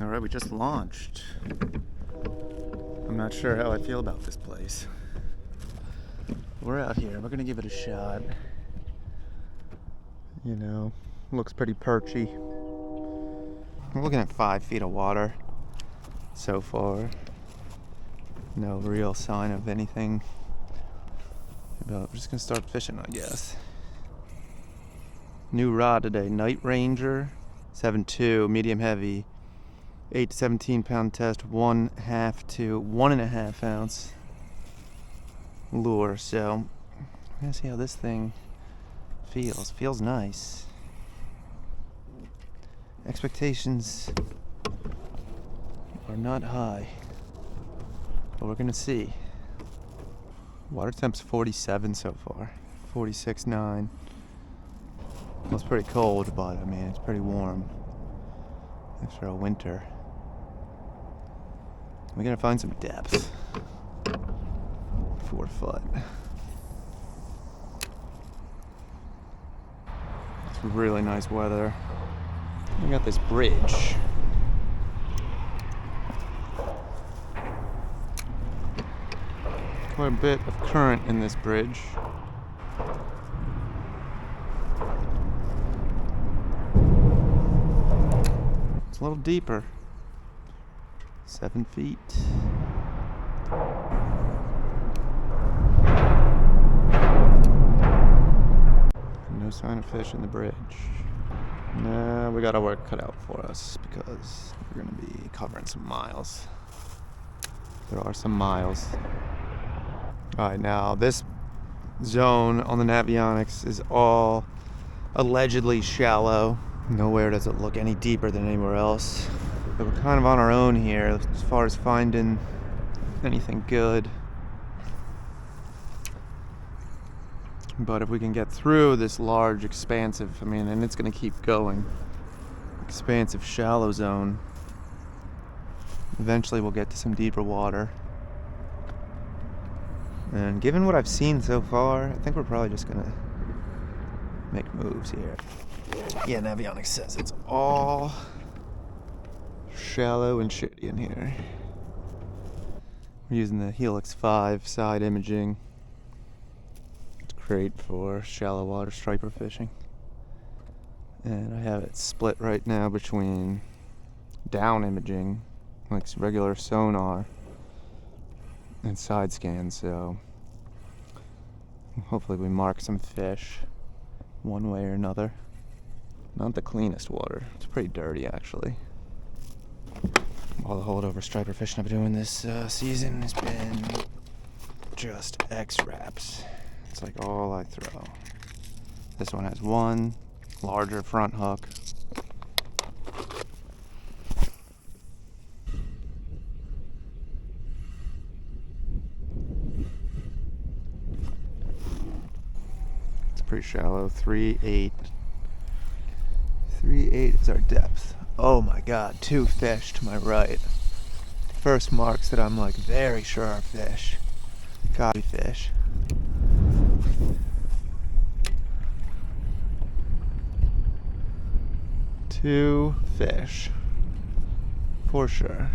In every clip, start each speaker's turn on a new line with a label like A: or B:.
A: Alright, we just launched. I'm not sure how I feel about this place. We're out here, we're gonna give it a shot. You know, looks pretty perchy. We're looking at 5 feet of water so far. No real sign of anything. But we're just gonna start fishing, I guess. New rod today, Night Ranger 7.2, medium heavy. 8 to 17 pound test, 1/2 to 1.5 ounce lure. So we're gonna see how this thing feels. Feels nice. Expectations are not high, but we're gonna see. Water temp's 47 so far, 46.9. Well, it's pretty cold, but I mean it's pretty warm after a winter. We gotta find some depth. 4 foot. It's really nice weather. We got this bridge. Quite a bit of current in this bridge. It's a little deeper. 7 feet. No sign of fish in the bridge. Nah, we got our work cut out for us because we're gonna be covering some miles. There are some miles. Alright, now this zone on the Navionics is all allegedly shallow. Nowhere does it look any deeper than anywhere else. But we're kind of on our own here as far as finding anything good. But if we can get through this large, expansive, and it's going to keep going, expansive shallow zone, eventually we'll get to some deeper water. And given what I've seen so far, I think we're probably just going to make moves here. Yeah, Navionics says it's all shallow and shitty in here. We're using the Helix 5 side imaging. It's great for shallow water striper fishing. And I have it split right now between down imaging, like regular sonar, and side scan, so hopefully we mark some fish one way or another. Not the cleanest water. It's pretty dirty, actually. All the holdover striper fishing I've been doing this season has been just X-wraps. It's like all I throw. This one has one larger front hook. It's pretty shallow, 3/8. 3/8 is our depth. Oh my god, 2 fish to my right. First marks that I'm like very sure are fish. Gotta be fish. Two fish. For sure.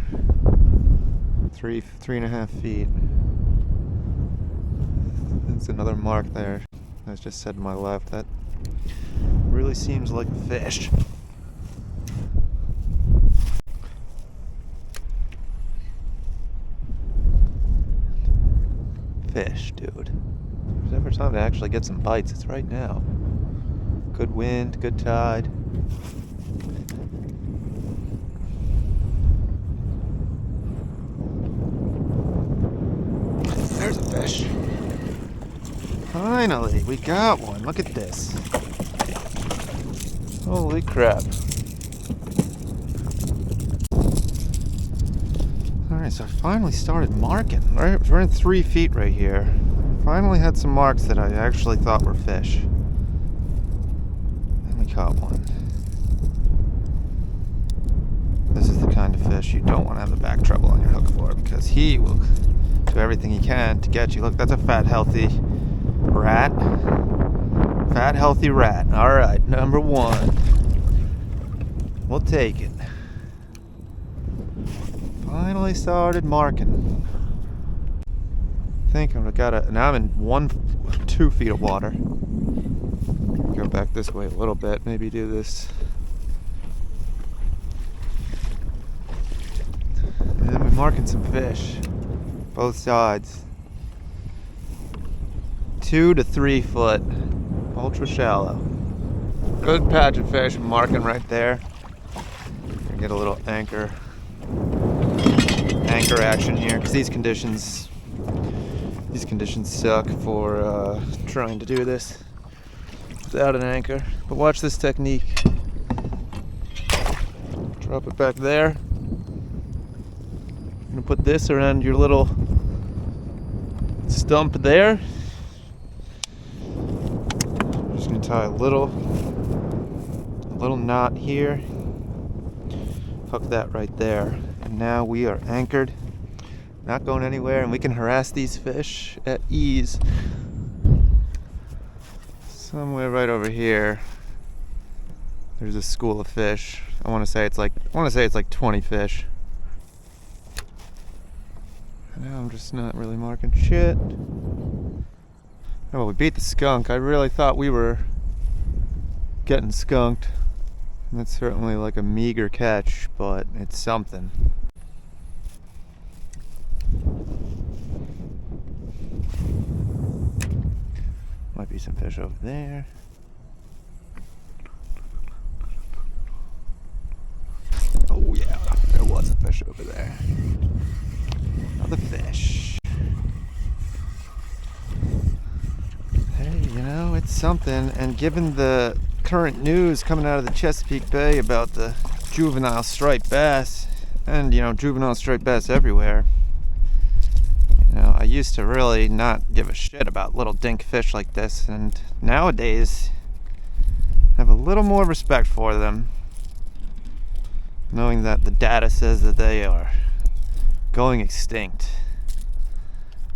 A: 3.5 feet. That's another mark there. I just said to my left. That really seems like a fish. Fish, dude. If there's ever time to actually get some bites, it's right now. Good wind, good tide. There's a fish. Finally, we got one. Look at this. Holy crap. Alright, so I finally started marking. We're in 3 feet right here. Finally had some marks that I actually thought were fish. And we caught one. This is the kind of fish you don't want to have the back trouble on your hook for, because he will do everything he can to get you. Look, that's a fat, healthy rat. Fat, healthy rat. Alright, number 1. We'll take it. Finally started marking. I think I've got it. Now I'm in 2 feet of water. Go back this way a little bit. Maybe do this. And we're marking some fish. Both sides. 2 to 3 foot. Ultra shallow. Good patch of fish. I'm marking right there. Get a little anchor action here, because these conditions suck for trying to do this without an anchor. But watch this technique. Drop it back there. I'm gonna put this around your little stump there. I'm just gonna tie a little knot here. Hook that right there. And now we are anchored, not going anywhere, and we can harass these fish at ease. Somewhere right over here, there's a school of fish. I want to say it's like 20 fish. Now I'm just not really marking shit. Oh, we beat the skunk. I really thought we were getting skunked. And that's certainly like a meager catch, but it's something. Might be some fish over there. Oh yeah, there was a fish over there. Another fish. Hey, you know, it's something, and given the current news coming out of the Chesapeake Bay about the juvenile striped bass, and you know, juvenile striped bass everywhere. You know, I used to really not give a shit about little dink fish like this, and nowadays I have a little more respect for them, knowing that the data says that they are going extinct.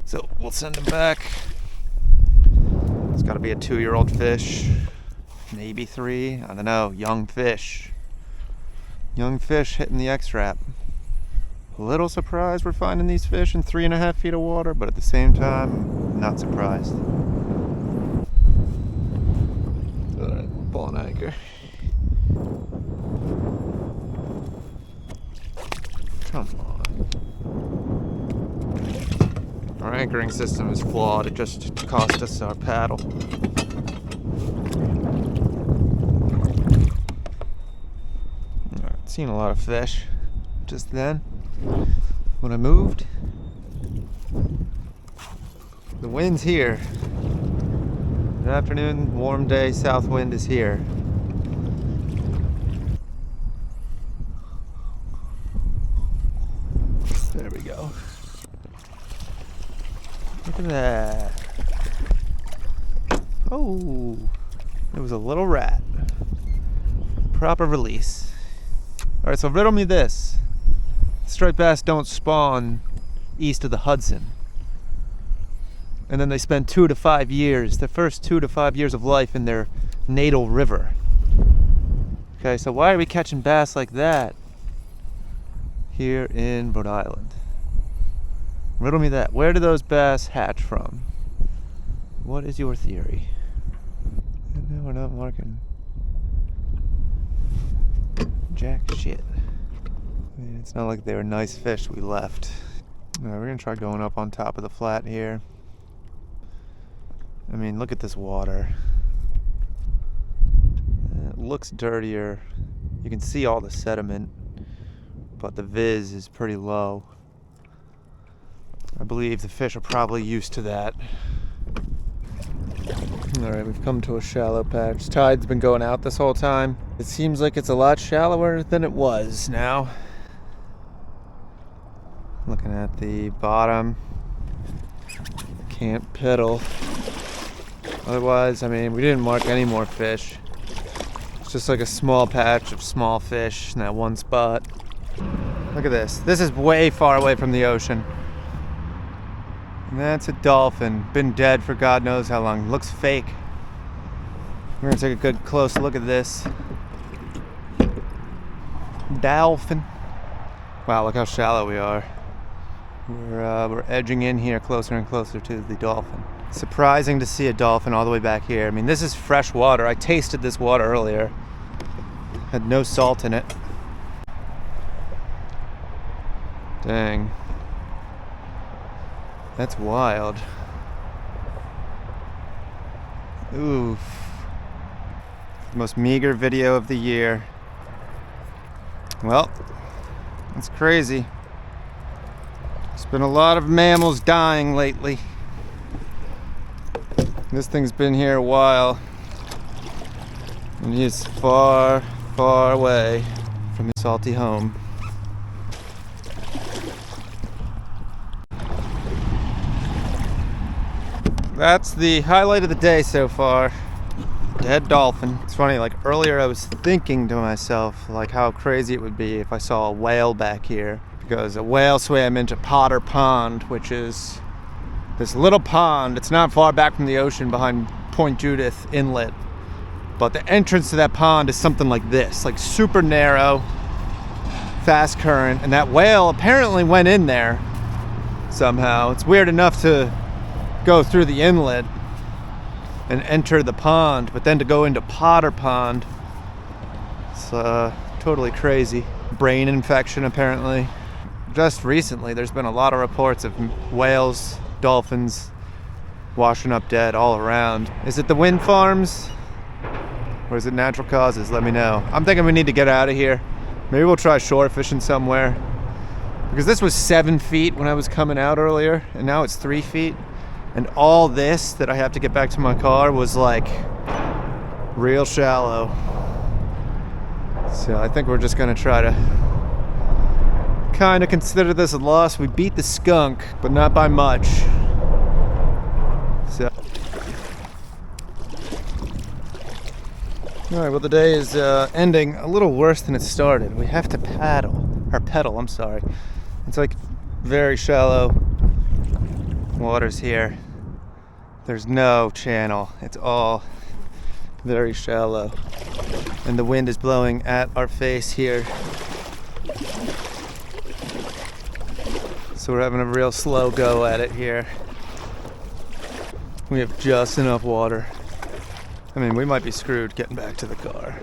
A: So we'll send them back. It's got to be a 2-year-old fish. Maybe 3, I don't know. Young fish hitting the X-Rap. A little surprised we're finding these fish in 3.5 feet of water, but at the same time, not surprised. Alright, pull an anchor. Come on. Our anchoring system is flawed. It just cost us our paddle. Seen a lot of fish just then when I moved. The wind's here. Good afternoon, warm day, south wind is here. There we go. Look at that. Oh, it was a little rat. Proper release. Alright, so riddle me this. Striped bass don't spawn east of the Hudson. And then they spend 2 to 5 years, the first 2 to 5 years of life in their natal river. Okay, so why are we catching bass like that here in Rhode Island? Riddle me that. Where do those bass hatch from? What is your theory? No, we're not marking jack shit. I mean, it's not like they were nice fish we left. Alright, we're gonna try going up on top of the flat here. I mean, look at this water. It looks dirtier. You can see all the sediment, but the viz is pretty low. I believe the fish are probably used to that. Alright, we've come to a shallow patch. Tide's been going out this whole time. It seems like it's a lot shallower than it was now. Looking at the bottom. Can't piddle. Otherwise, I mean, we didn't mark any more fish. It's just like a small patch of small fish in that one spot. Look at this. This is way far away from the ocean. And that's a dolphin. Been dead for God knows how long. Looks fake. We're gonna take a good close look at this. Dolphin. Wow, look how shallow we are. We're edging in here closer and closer to the dolphin. Surprising to see a dolphin all the way back here. I mean, this is fresh water. I tasted this water earlier. Had no salt in it. Dang. That's wild. Oof. Most meager video of the year. Well, that's crazy. There's been a lot of mammals dying lately. This thing's been here a while. And he's far, far away from his salty home. That's the highlight of the day so far. Dead dolphin. It's funny, like earlier I was thinking to myself like how crazy it would be if I saw a whale back here, because a whale swam into Potter Pond, which is this little pond. It's not far back from the ocean behind Point Judith Inlet, but the entrance to that pond is something like this, like super narrow, fast current, and that whale apparently went in there somehow. It's weird enough to go through the inlet and enter the pond, but then to go into Potter Pond, it's totally crazy. Brain infection apparently. Just recently there's been a lot of reports of whales, dolphins washing up dead all around. Is it the wind farms or is it natural causes? Let me know. I'm thinking we need to get out of here. Maybe we'll try shore fishing somewhere, because this was 7 feet when I was coming out earlier and now it's 3 feet. And all this that I have to get back to my car was like real shallow. So I think we're just gonna try to kind of consider this a loss. We beat the skunk, but not by much. So, all right, well the day is ending a little worse than it started. We have to pedal, I'm sorry. It's like very shallow waters here. There's no channel. It's all very shallow. And the wind is blowing at our face here. So we're having a real slow go at it here. We have just enough water. I mean, we might be screwed getting back to the car.